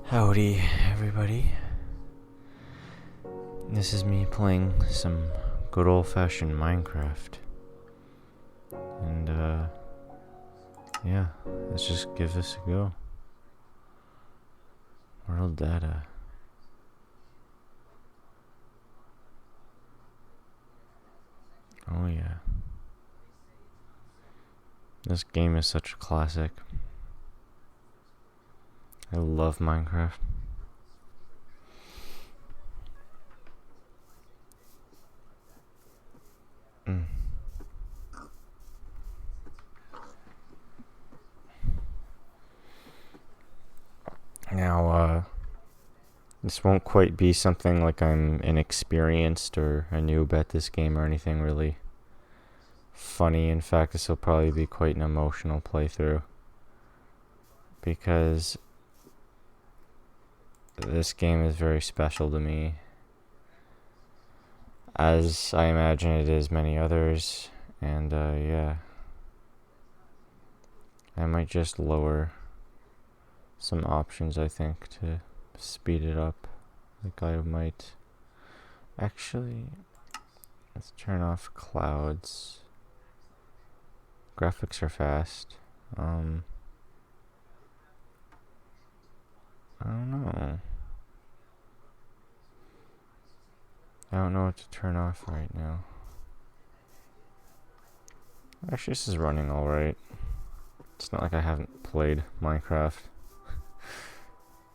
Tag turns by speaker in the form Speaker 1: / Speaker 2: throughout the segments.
Speaker 1: Howdy, everybody. This is me playing some good old-fashioned Minecraft. And, yeah, let's just give this a go. World data. Oh, yeah. This game is such a classic. I love Minecraft. Now, this won't quite be something like I'm inexperienced or a noob at this game or anything really funny. In fact, this will probably be quite an emotional playthrough, because this game is very special to me, as I imagine it is many others. And yeah, I might just lower some options, I think, to speed it up. Like I might actually, let's turn off clouds. Graphics are fast. I don't know. I don't know what to turn off right now. Actually, this is running alright. It's not like I haven't played Minecraft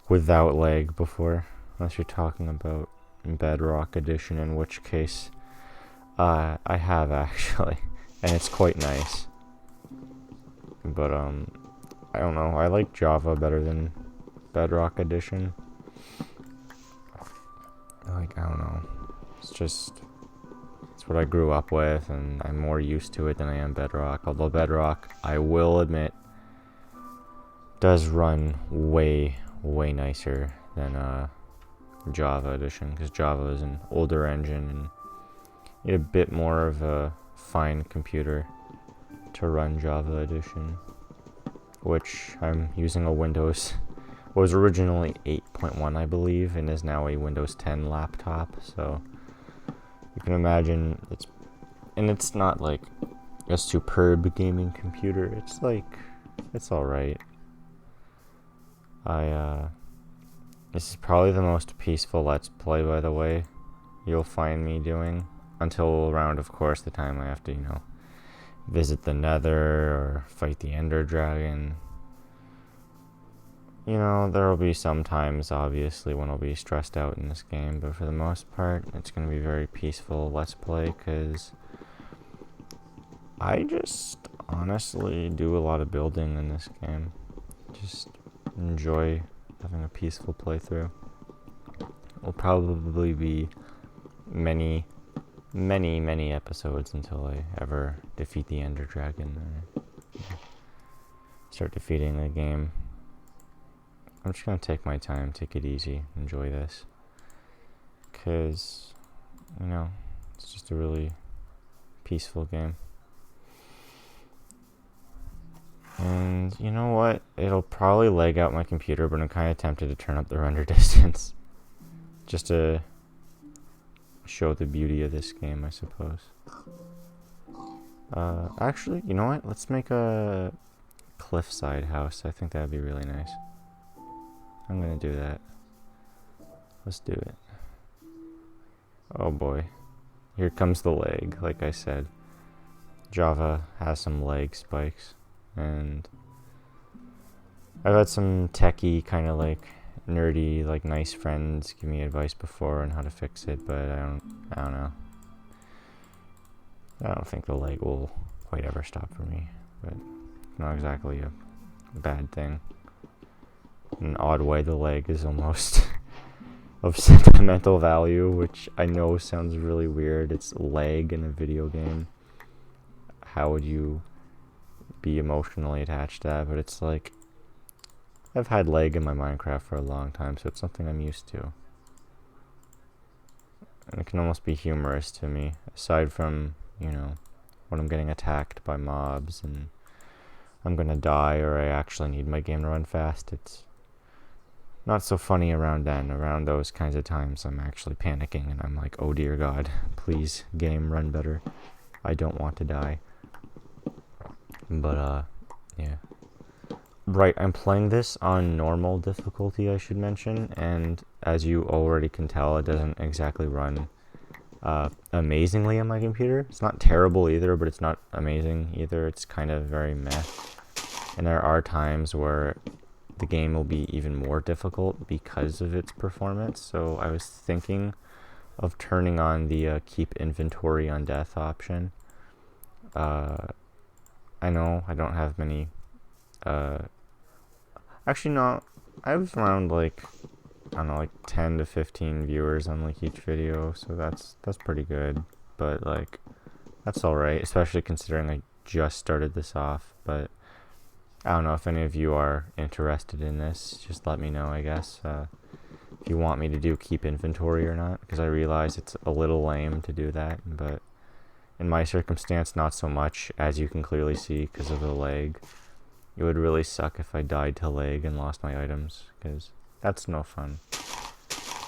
Speaker 1: without lag before, unless you're talking about Bedrock Edition, in which case I have actually, and it's quite nice. But I don't know, I like Java better than Bedrock Edition. Like, I don't know, it's what I grew up with, and I'm more used to it than I am Bedrock. Although Bedrock, I will admit, does run way nicer than Java Edition, because Java is an older engine and you need a bit more of a fine computer to run Java Edition, which I'm using a Windows, was originally 8.1 I believe, and is now a Windows 10 laptop, so you can imagine it's not like a superb gaming computer. It's like, it's alright. This is probably the most peaceful Let's Play, by the way, you'll find me doing, until around, of course, the time I have to, visit the Nether or fight the Ender Dragon. There will be some times, obviously, when I'll be stressed out in this game, but for the most part, it's going to be very peaceful Let's Play, because I just honestly do a lot of building in this game. Just enjoy having a peaceful playthrough. Will probably be many episodes until I ever defeat the Ender Dragon or start defeating the game. I'm just gonna take my time, take it easy, enjoy this, because it's just a really peaceful game. And you know what? It'll probably lag out my computer, but I'm kind of tempted to turn up the render distance just to show the beauty of this game, I suppose. Actually, you know what? Let's make a cliffside house. I think that'd be really nice. I'm gonna do that. Let's do it. Oh boy. Here comes the lag, like I said. Java has some lag spikes. And I've had some techie, kind of like nerdy, like nice friends give me advice before on how to fix it, but I don't know. I don't think the lag will quite ever stop for me, but it's not exactly a bad thing. In an odd way, the lag is almost of sentimental value, which I know sounds really weird. It's lag in a video game. How would you be emotionally attached to that? But it's like, I've had lag in my Minecraft for a long time, so it's something I'm used to. And it can almost be humorous to me, aside from, when I'm getting attacked by mobs and I'm gonna die or I actually need my game to run fast. It's not so funny around then. Around those kinds of times, I'm actually panicking, and I'm like, oh dear God, please, game, run better. I don't want to die. But, yeah. Right, I'm playing this on normal difficulty, I should mention, and as you already can tell, it doesn't exactly run amazingly on my computer. It's not terrible either, but it's not amazing either. It's kind of very meh. And there are times where the game will be even more difficult because of its performance. So I was thinking of turning on the keep inventory on death option. I know I don't have many. Actually, no. I have around like, I don't know, like 10 to 15 viewers on like each video, so that's pretty good. But like, that's all right, especially considering I just started this off. But I don't know if any of you are interested in this. Just let me know, I guess, if you want me to do keep inventory or not, because I realize it's a little lame to do that, but in my circumstance, not so much, as you can clearly see because of the lag. It would really suck if I died to lag and lost my items, because that's no fun.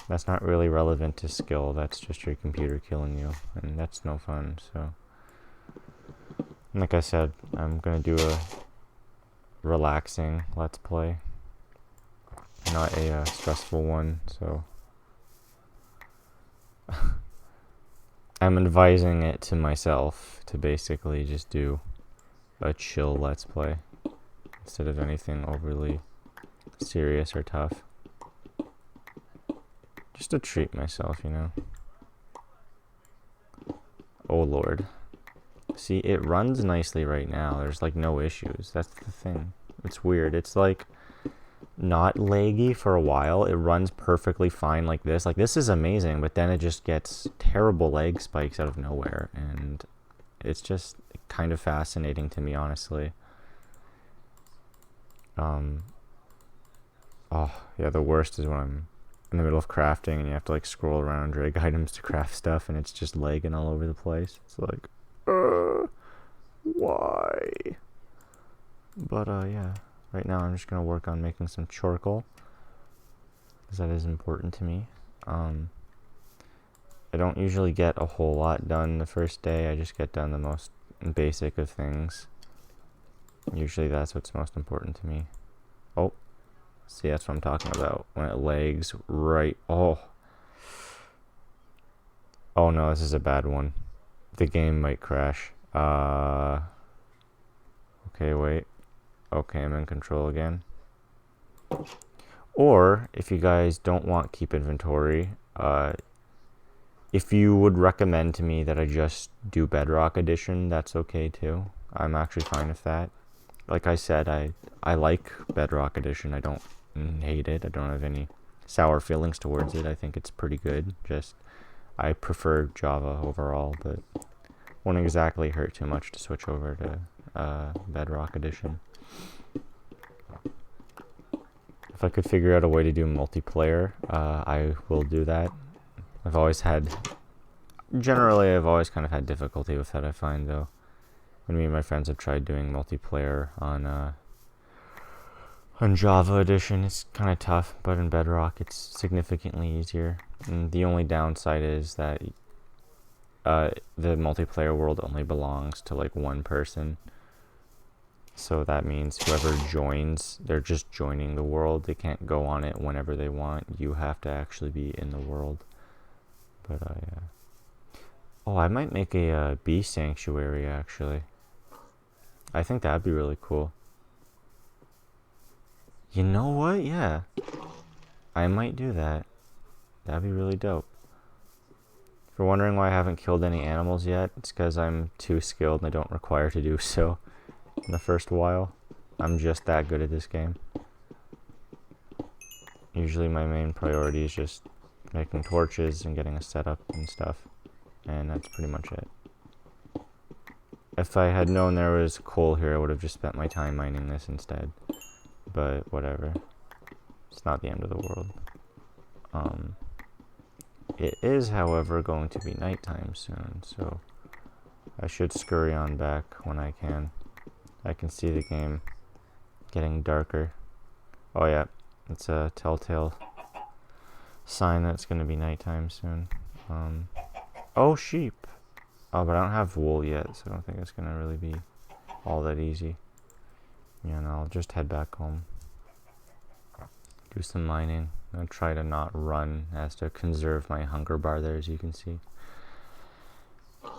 Speaker 1: That's not really relevant to skill, that's just your computer killing you, and that's no fun. So, like I said, I'm gonna do a relaxing let's play, not a stressful one, so I'm advising it to myself to basically just do a chill let's play instead of anything overly serious or tough. Just to treat myself, you know. Oh lord. See, it runs nicely right now. There's like no issues. That's the thing. It's weird. It's like not laggy for a while. It runs perfectly fine like this. Like this is amazing, but then it just gets terrible lag spikes out of nowhere, and it's just kind of fascinating to me, honestly. Oh, yeah, the worst is when I'm in the middle of crafting and you have to like scroll around, drag items to craft stuff, and it's just lagging all over the place. It's like, why? But, yeah, right now I'm just gonna work on making some charcoal, because that is important to me. I don't usually get a whole lot done the first day. I just get done the most basic of things. Usually that's what's most important to me. Oh, see, that's what I'm talking about. When it lags right... Oh no, this is a bad one. The game might crash. Okay, wait. Okay, I'm in control again. Or, if you guys don't want keep inventory, if you would recommend to me that I just do Bedrock Edition, that's okay too. I'm actually fine with that. Like I said, I like Bedrock Edition. I don't hate it. I don't have any sour feelings towards it. I think it's pretty good. Just, I prefer Java overall, but won't exactly hurt too much to switch over to Bedrock Edition. If I could figure out a way to do multiplayer, I will do that. Generally I've always kind of had difficulty with that, I find, though. When me and my friends have tried doing multiplayer on Java Edition, it's kind of tough, but in Bedrock it's significantly easier. And the only downside is that the multiplayer world only belongs to like one person. So that means whoever joins, they're just joining the world. They can't go on it whenever they want. You have to actually be in the world. But yeah. Oh, I might make a bee sanctuary, actually. I think that'd be really cool. You know what? Yeah. I might do that. That'd be really dope. If you're wondering why I haven't killed any animals yet, it's because I'm too skilled and I don't require to do so in the first while. I'm just that good at this game. Usually my main priority is just making torches and getting a setup and stuff. And that's pretty much it. If I had known there was coal here, I would have just spent my time mining this instead. But whatever. It's not the end of the world. It is, however, going to be nighttime soon, so I should scurry on back when I can. I can see the game getting darker. Oh yeah, It's a telltale sign that it's going to be nighttime soon. Oh, sheep. Oh, but I don't have wool yet, so I don't think it's going to really be all that easy. Yeah, no, I'll just head back home. Do some mining. I'm going to try to not run as to conserve my hunger bar there, as you can see.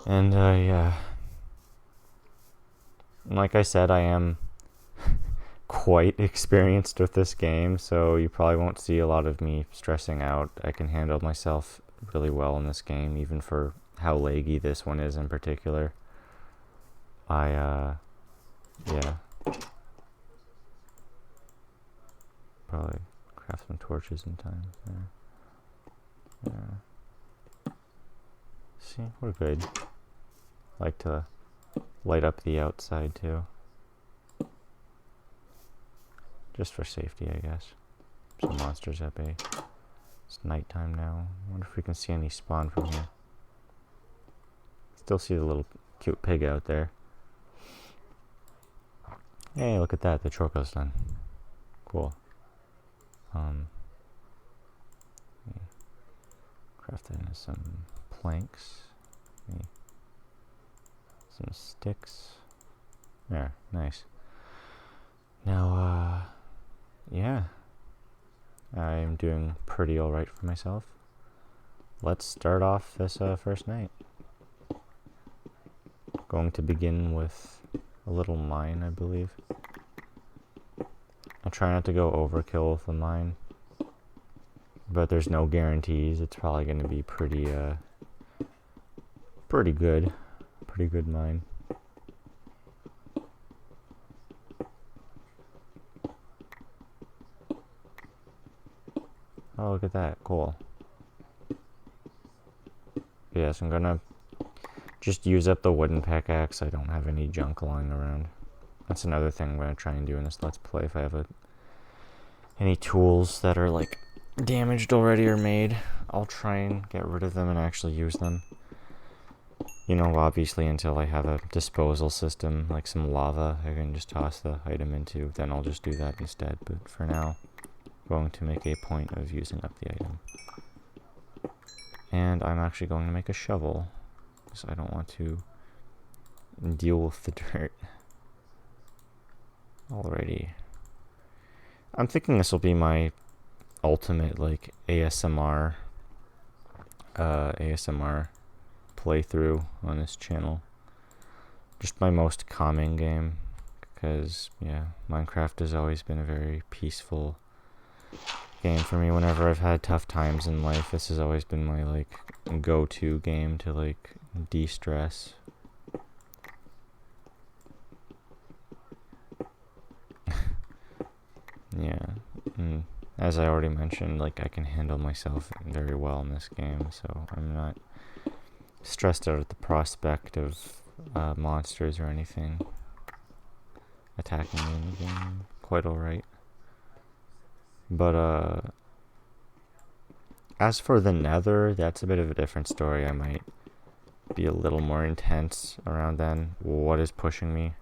Speaker 1: And, yeah. Like I said, I am quite experienced with this game, so you probably won't see a lot of me stressing out. I can handle myself really well in this game, even for how laggy this one is in particular. Yeah. Probably craft some torches in time. Yeah. See, we're good. Like to light up the outside too. Just for safety, I guess. Some monsters at bay. It's nighttime now. I wonder if we can see any spawn from here. Still see the little cute pig out there. Hey, look at that. The choco's done. Cool. Craft that into some planks. Some sticks. There, nice. Now, yeah. I'm doing pretty alright for myself. Let's start off this first night. Going to begin with a little mine, I believe. I'll try not to go overkill with the mine, but there's no guarantees. It's probably going to be pretty good. Pretty good mine. Oh, look at that. Cool. Yeah, so I'm gonna just use up the wooden pickaxe. I don't have any junk lying around. That's another thing I'm gonna try and do in this Let's Play. If I have any tools that are like damaged already or made, I'll try and get rid of them and actually use them. You know, obviously until I have a disposal system, like some lava I can just toss the item into, then I'll just do that instead. But for now, I'm going to make a point of using up the item. And I'm actually going to make a shovel, because I don't want to deal with the dirt. Alrighty. I'm thinking this will be my ultimate, like, ASMR playthrough on this channel. Just my most calming game, because, yeah, Minecraft has always been a very peaceful game for me. Whenever I've had tough times in life, this has always been my, like, go-to game to, like, de-stress. Yeah, and as I already mentioned, like, I can handle myself very well in this game, so I'm not stressed out at the prospect of monsters or anything attacking me in the game. Quite alright. But, as for the Nether, that's a bit of a different story. I might be a little more intense around then. What is pushing me?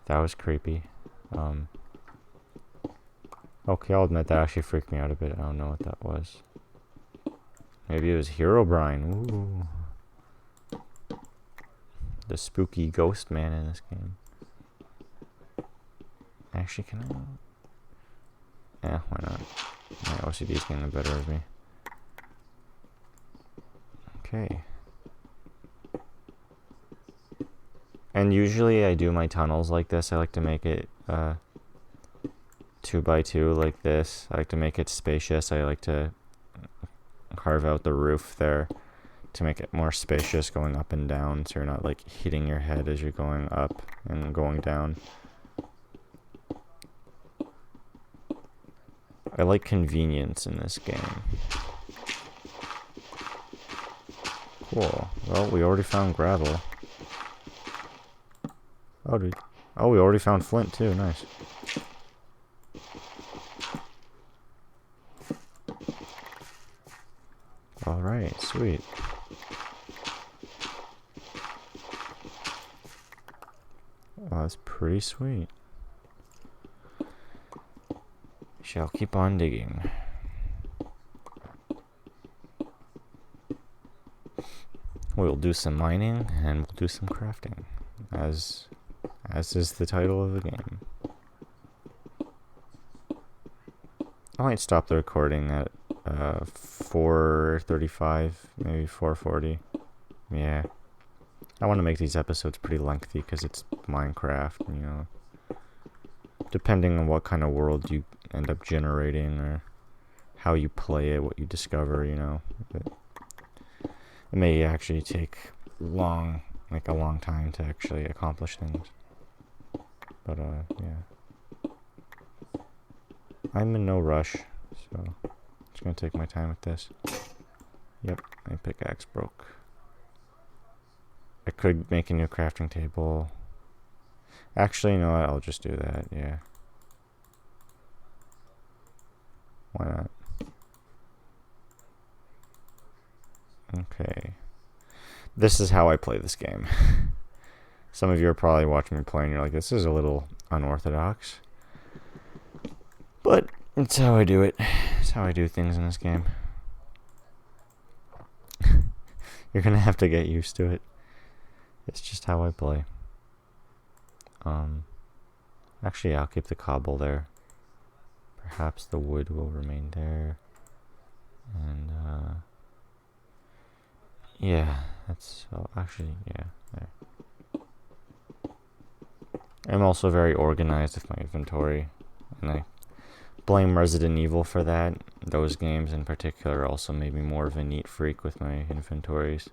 Speaker 1: That was creepy. Okay, I'll admit that actually freaked me out a bit. I don't know what that was. Maybe it was Herobrine. Ooh. The spooky ghost man in this game. Actually, can I? Yeah, why not? My OCD is getting the better of me. Okay. And usually I do my tunnels like this. I like to make it 2x2 like this. I like to make it spacious. I like to carve out the roof there to make it more spacious going up and down, so you're not like hitting your head as you're going up and going down. I like convenience in this game. Cool. Well, we already found gravel. Oh, dude. Oh, we already found flint too. Nice. Alright, sweet. Oh, that's pretty sweet. shall keep on digging. We'll do some mining and we'll do some crafting, as is the title of the game. I might stop the recording at 4:35, maybe 4:40. Yeah, I want to make these episodes pretty lengthy because it's Minecraft, you know. Depending on what kind of world you end up generating or how you play it, what you discover, you know. It may actually take a long time to actually accomplish things. But, yeah. I'm in no rush, so I'm just gonna take my time with this. Yep, my pickaxe broke. I could make a new crafting table. Actually, you know what? I'll just do that, yeah. Why not? Okay. This is how I play this game. Some of you are probably watching me play and you're like, this is a little unorthodox. But it's how I do it. It's how I do things in this game. You're gonna have to get used to it. It's just how I play. Actually, I'll keep the cobble there. Perhaps the wood will remain there. And, yeah, that's, actually, yeah, there. I'm also very organized with my inventory, and I blame Resident Evil for that. Those games in particular also made me more of a neat freak with my inventories.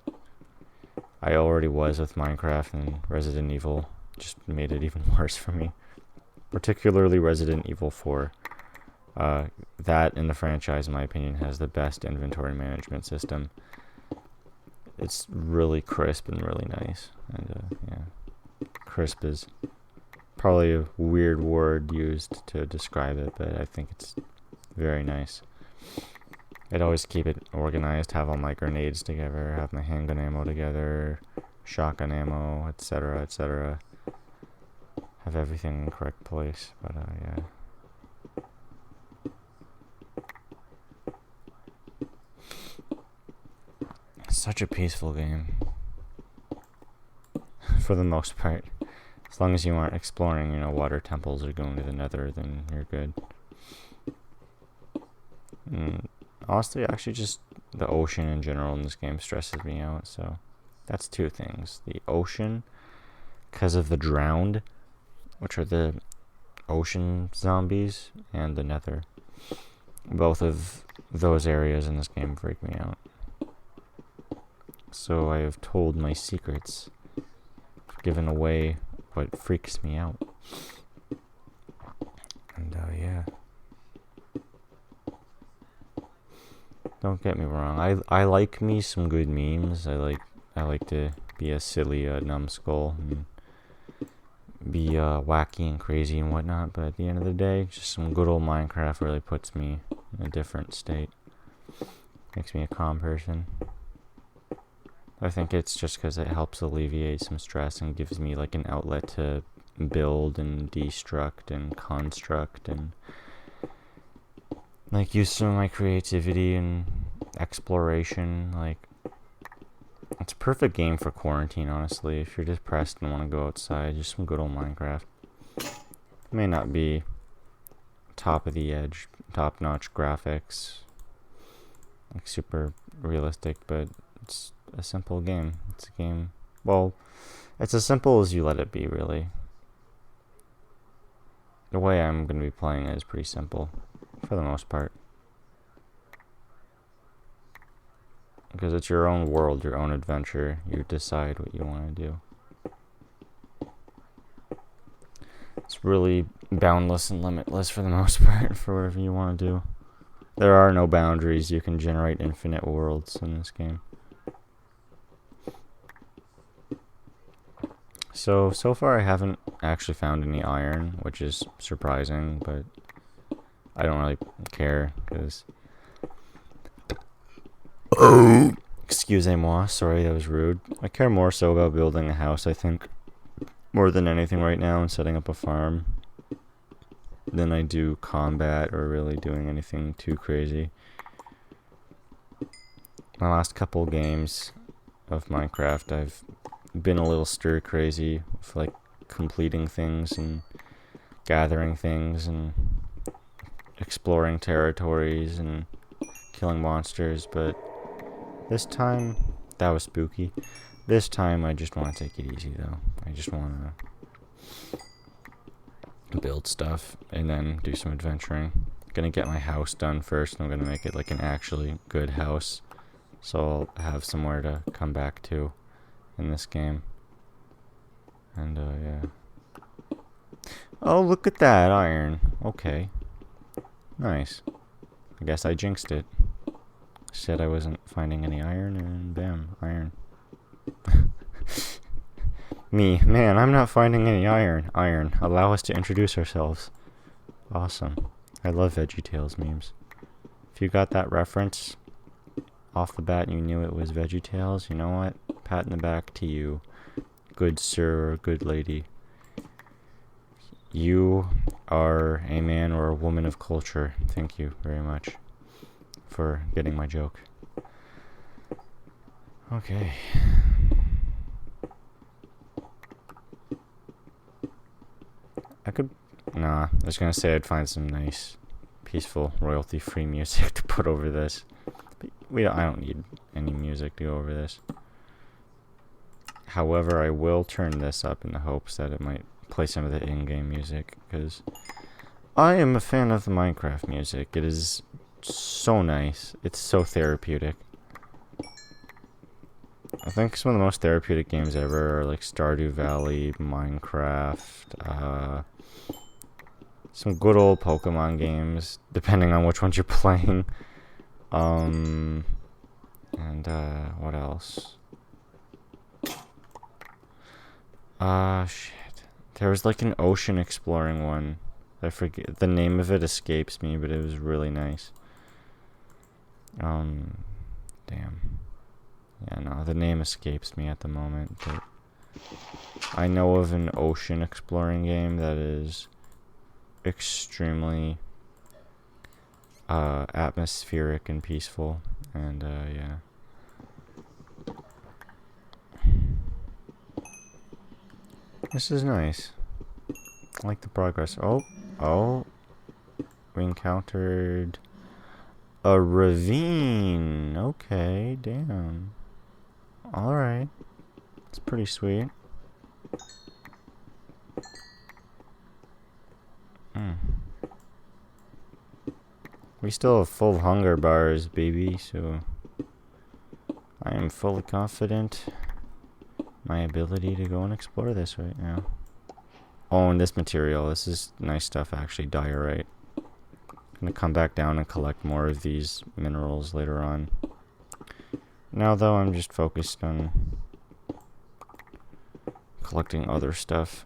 Speaker 1: I already was with Minecraft, and Resident Evil just made it even worse for me. Particularly Resident Evil 4. That in the franchise, in my opinion, has the best inventory management system. It's really crisp and really nice. And, yeah. Crisp is probably a weird word used to describe it, but I think it's very nice. I'd always keep it organized, have all my grenades together, have my handgun ammo together, shotgun ammo, etc., etc. Have everything in the correct place, but, yeah. Such a peaceful game. For the most part. As long as you aren't exploring, you know, water temples or going to the nether, then you're good. Honestly, actually just the ocean in general in this game stresses me out, so that's two things. The ocean, because of the drowned, which are the ocean zombies, and the nether. Both of those areas in this game freak me out. So I have told my secrets, given away what freaks me out. And, yeah. Don't get me wrong, I like me some good memes. I like to be a silly numbskull and be wacky and crazy and whatnot, but at the end of the day, just some good old Minecraft really puts me in a different state. Makes me a calm person. I think it's just because it helps alleviate some stress and gives me like an outlet to build and destruct and construct and like use some of my creativity and exploration. Like, it's a perfect game for quarantine, honestly. If you're depressed and want to go outside, just some good old Minecraft. It may not be top of the edge, top notch graphics, like super realistic, but it's a simple game. It's a game, well, it's as simple as you let it be, really. The way I'm going to be playing it is pretty simple, for the most part. Because it's your own world, your own adventure. You decide what you want to do. It's really boundless and limitless for the most part, for whatever you want to do. There are no boundaries. You can generate infinite worlds in this game. So far I haven't actually found any iron, which is surprising, but I don't really care, because... Excusez-moi, sorry, that was rude. I care more so about building a house, I think, more than anything right now, and setting up a farm. than I do combat or really doing anything too crazy. My last couple games of Minecraft, I've been a little stir crazy with like completing things and gathering things and exploring territories and killing monsters, but this time, that was spooky. This time I just want to take it easy though. I just want to build stuff and then do some adventuring. Gonna get my house done first, and I'm gonna make it like an actually good house, so I'll have somewhere to come back to in this game. And yeah. Oh, look at that iron. Okay. Nice. I guess I jinxed it. Said I wasn't finding any iron, and bam, iron. Me, man, I'm not finding any iron. Iron. Allow us to introduce ourselves. Awesome. I love VeggieTales memes. If you got that reference off the bat and you knew it was VeggieTales, you know what? Pat in the back to you, good sir or good lady. You are a man or a woman of culture. Thank you very much for getting my joke. Okay. I was gonna say I'd find some nice, peaceful, royalty-free music to put over this. But I don't need any music to go over this. However, I will turn this up in the hopes that it might play some of the in-game music, because I am a fan of the Minecraft music. It is so nice. It's so therapeutic. I think some of the most therapeutic games ever are like Stardew Valley, Minecraft, some good old Pokemon games, depending on which ones you're playing. And what else? Shit. There was like an ocean exploring one. I forget, the name of it escapes me, but it was really nice. Damn. Yeah, no, the name escapes me at the moment, but I know of an ocean exploring game that is extremely atmospheric and peaceful, and yeah. This is nice. I like the progress. Oh, we encountered a ravine. Okay, damn. Alright. It's pretty sweet. We still have full hunger bars, baby, so I am fully confident in my ability to go and explore this right now. Oh, and this material. This is nice stuff, actually. Diorite. I'm gonna come back down and collect more of these minerals later on. Now, though, I'm just focused on collecting other stuff.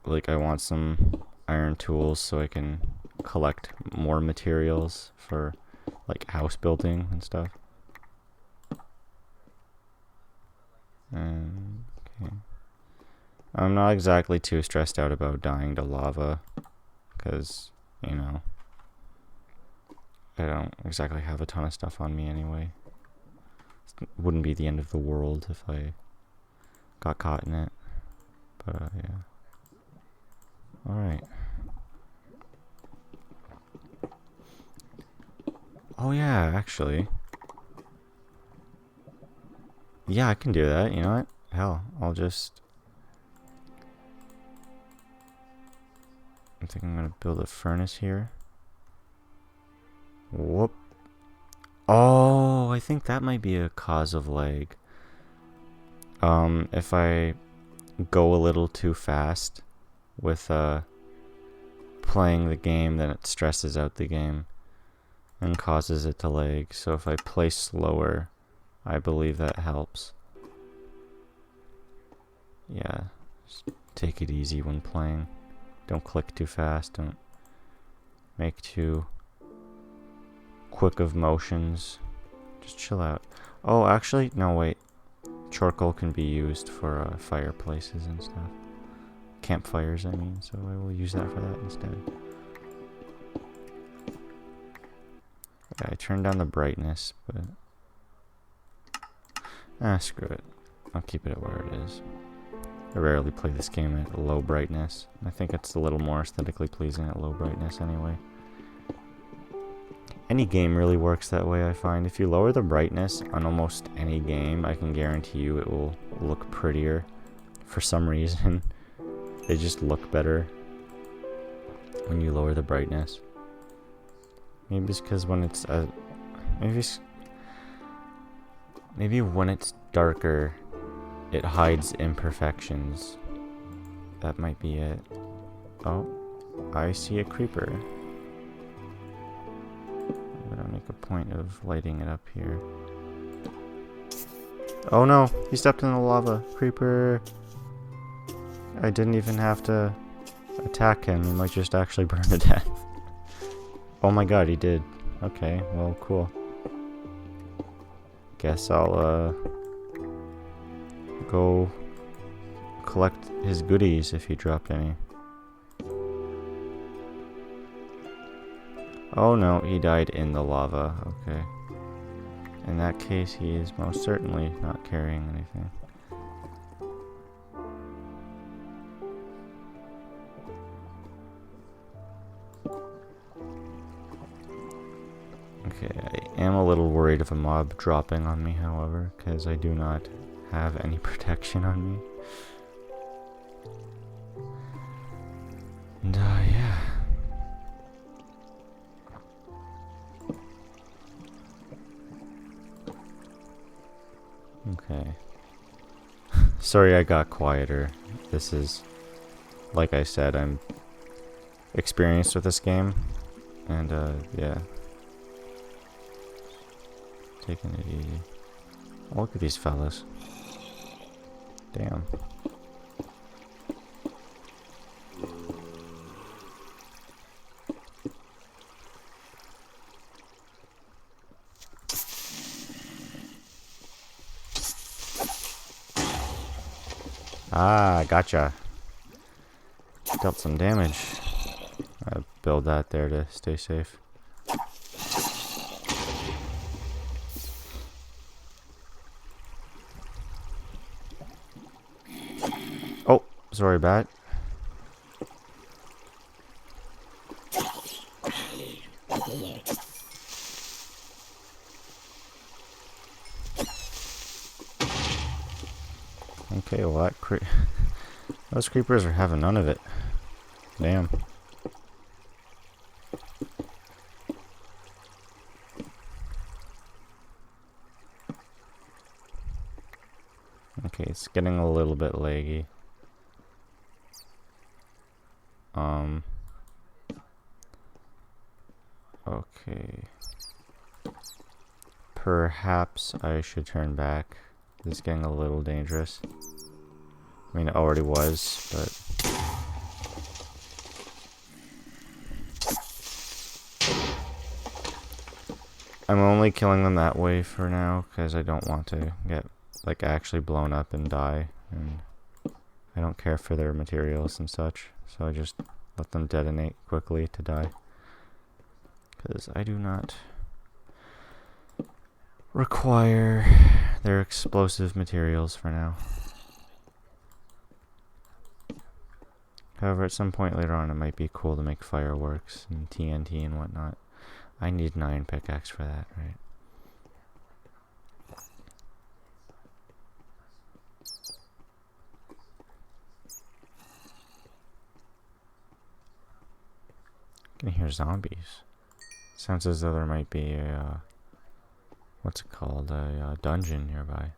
Speaker 1: Like, I want some iron tools so I can collect more materials for, like, house building and stuff. Okay. I'm not exactly too stressed out about dying to lava, because, you know, I don't exactly have a ton of stuff on me anyway. It wouldn't be the end of the world if I got caught in it, but yeah. Alright. Oh yeah, actually. Yeah, I can do that, you know what? Hell, I'll just... I think I'm gonna build a furnace here. Whoop. Oh, I think that might be a cause of lag. If I go a little too fast with, playing the game, then it stresses out the game and causes it to lag. So if I play slower, I believe that helps. Yeah, just take it easy when playing. Don't click too fast, don't make too quick of motions. Just chill out. Oh, actually, no, wait. Charcoal can be used for fireplaces and stuff. campfires, I mean, so I will use that for that instead. Yeah, I turned down the brightness, but... screw it. I'll keep it at where it is. I rarely play this game at low brightness. I think it's a little more aesthetically pleasing at low brightness anyway. Any game really works that way, I find. If you lower the brightness on almost any game, I can guarantee you it will look prettier. For some reason, they just look better when you lower the brightness. Maybe it's because when it's maybe when it's darker, it hides imperfections. That might be it. Oh, I see a creeper. I'm gonna make a point of lighting it up here. Oh no, he stepped in the lava. Creeper. I didn't even have to attack him. He might just actually burn to death. Oh my god, he did. Okay, well, cool. Guess I'll go collect his goodies if he dropped any. Oh no, he died in the lava. Okay. In that case, he is most certainly not carrying anything. Okay, I am a little worried of a mob dropping on me, however, because I do not have any protection on me. And, yeah. Okay. Sorry I got quieter. This is, like I said, I'm experienced with this game. And, yeah. Taking it easy. Oh, look at these fellas. Damn. Ah, gotcha. Dealt some damage. I build that there to stay safe. Oh, sorry, bat. Okay, well those creepers are having none of it. Damn. Okay, it's getting a little bit laggy. Okay. Perhaps I should turn back. This is getting a little dangerous. I mean, it already was, but... I'm only killing them that way for now, because I don't want to get, like, actually blown up and die. And I don't care for their materials and such, so I just let them detonate quickly to die. Because I do not require their explosive materials for now. However, at some point later on, it might be cool to make fireworks and TNT and whatnot. I need an iron pickaxe for that, right? I can hear zombies. Sounds as though there might be a, what's it called, a dungeon nearby.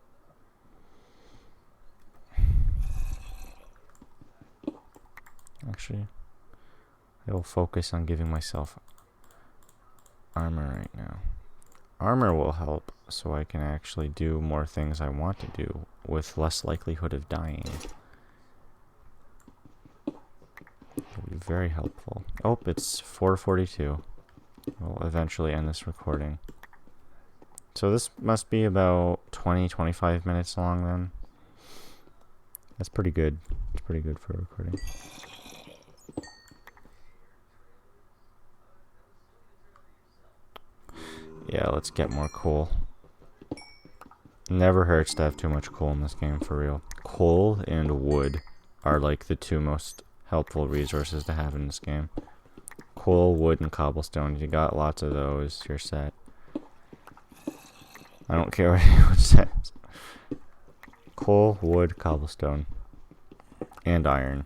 Speaker 1: Actually, I will focus on giving myself armor right now. Armor will help so I can actually do more things I want to do with less likelihood of dying. It'll be very helpful. Oh, it's 4:42. We'll eventually end this recording. So this must be about 20-25 minutes long then. That's pretty good. It's pretty good for recording. Yeah, let's get more coal. Never hurts to have too much coal in this game, for real. Coal and wood are like the two most helpful resources to have in this game. Coal, wood, and cobblestone. You got lots of those, you're set. I don't care what anyone says. Coal, wood, cobblestone. And iron.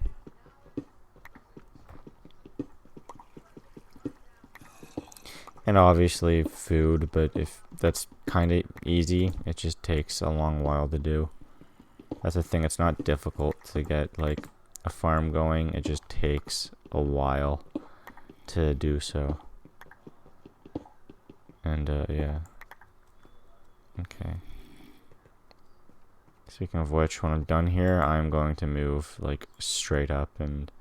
Speaker 1: And obviously food, but if that's kind of easy, it just takes a long while to do. That's the thing, it's not difficult to get like a farm going, it just takes a while to do so. And yeah. Okay. Speaking of which, when I'm done here, I'm going to move like straight up and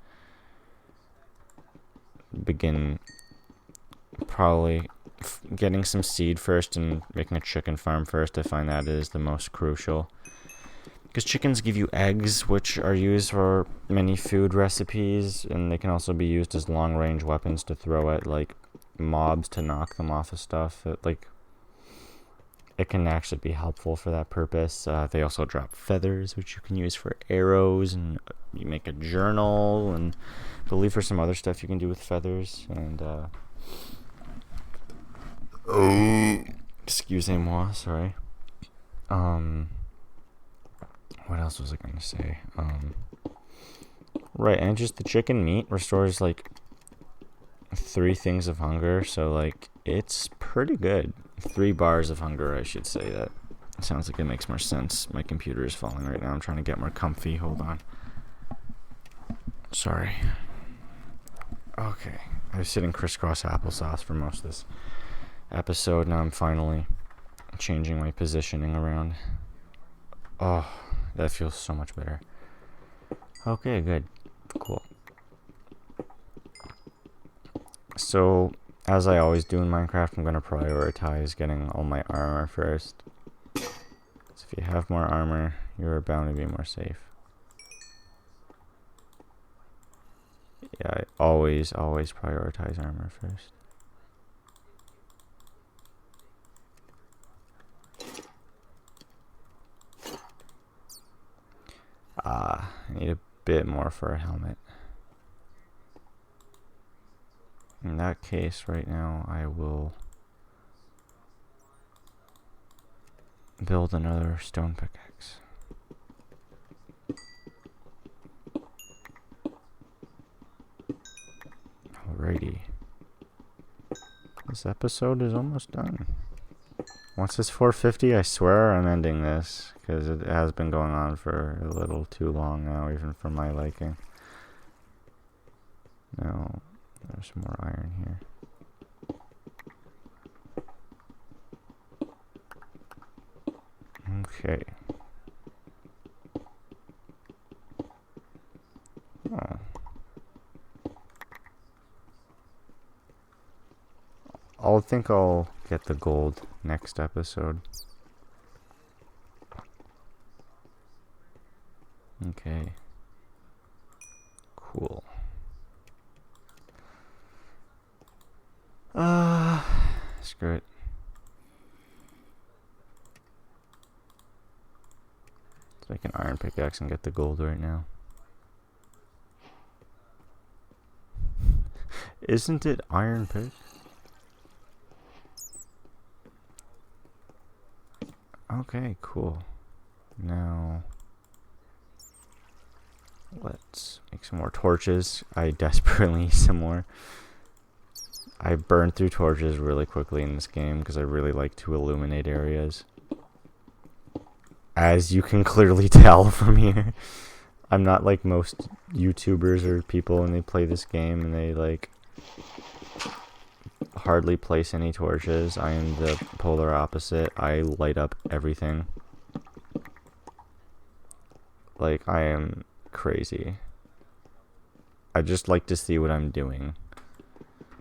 Speaker 1: begin probably getting some seed first and making a chicken farm first. I find that is the most crucial. Because chickens give you eggs, which are used for many food recipes, and they can also be used as long-range weapons to throw at like mobs to knock them off of stuff. It can actually be helpful for that purpose. They also drop feathers, which you can use for arrows, and you make a journal, and I believe for some other stuff you can do with feathers. And excusez-moi, sorry. What else was I going to say? Right, and just the chicken meat restores like 3 things of hunger, so like it's pretty good. 3 bars of hunger, I should say. That sounds like it makes more sense. My computer is falling right now. I'm trying to get more comfy. Hold on. Sorry. Okay. I was sitting crisscross applesauce for most of this episode. Now I'm finally changing my positioning around. Oh, that feels so much better. Okay, good. Cool. So, as I always do in Minecraft, I'm going to prioritize getting all my armor first. So if you have more armor, you're bound to be more safe. Yeah, I always prioritize armor first. I need a bit more for a helmet. In that case, right now, I will build another stone pickaxe. Alrighty. This episode is almost done. Once it's 4:50, I swear I'm ending this, because it has been going on for a little too long now, even for my liking. Now, there's some more iron here. Okay. Oh. I think I'll get the gold next episode. Okay. Cool. Screw it. Let's make an iron pickaxe and get the gold right now. Isn't it iron pick? Okay, cool. Now, let's make some more torches. I desperately need some more. I burn through torches really quickly in this game because I really like to illuminate areas. As you can clearly tell from here. I'm not like most YouTubers or people when they play this game and they like hardly place any torches. I am the polar opposite. I light up everything. Like, I am crazy. I just like to see what I'm doing.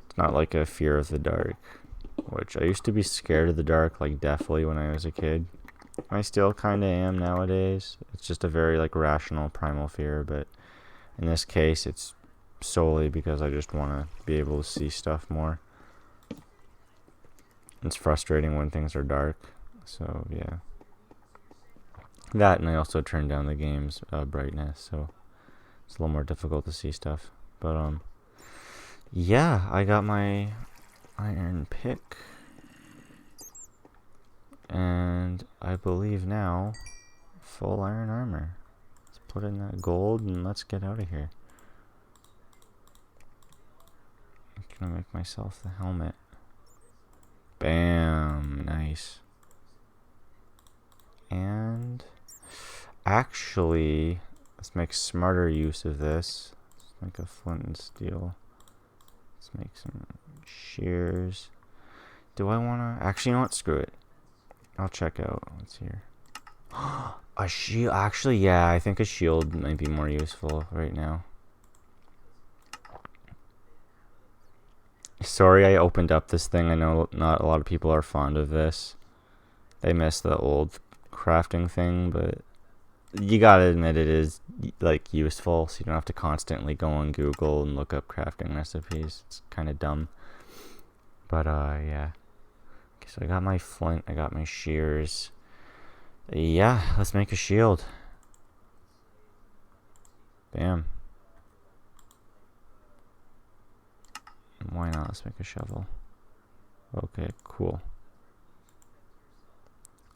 Speaker 1: It's not like a fear of the dark, which I used to be scared of the dark, like deathly when I was a kid. I still kind of am nowadays. It's just a very like rational primal fear, but in this case it's solely because I just want to be able to see stuff more. It's frustrating when things are dark, so yeah. That, and I also turned down the game's brightness, so it's a little more difficult to see stuff. But yeah, I got my iron pick, and I believe now full iron armor. Let's put in that gold and let's get out of here. I'm gonna make myself the helmet. Bam, nice. And actually, let's make smarter use of this. Let's make a flint and steel. Let's make some shears. Do I want to? Actually, you know what? Screw it. I'll check out what's here. A shield. Actually, yeah, I think a shield might be more useful right now. Sorry I opened up this thing. I know not a lot of people are fond of this. They miss the old crafting thing, but you gotta admit it is like useful, so you don't have to constantly go on Google and look up crafting recipes. It's kind of dumb, but yeah. Okay, so I got my flint, I got my shears. Yeah, let's make a shield. Bam. Why not? Let's make a shovel. Okay, cool.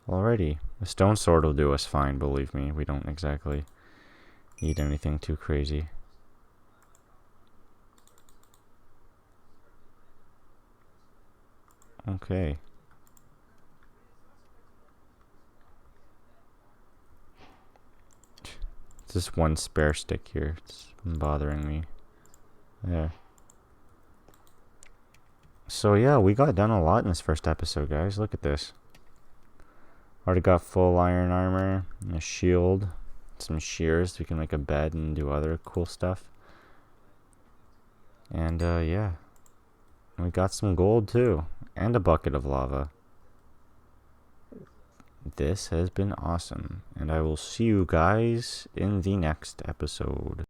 Speaker 1: Alrighty, a stone sword will do us fine, believe me. We don't exactly need anything too crazy. Okay. Just one spare stick here. It's bothering me. There. So yeah, we got done a lot in this first episode, guys. Look at this. Already got full iron armor, and a shield, some shears. We can make a bed and do other cool stuff. And yeah, we got some gold too, and a bucket of lava. This has been awesome, and I will see you guys in the next episode.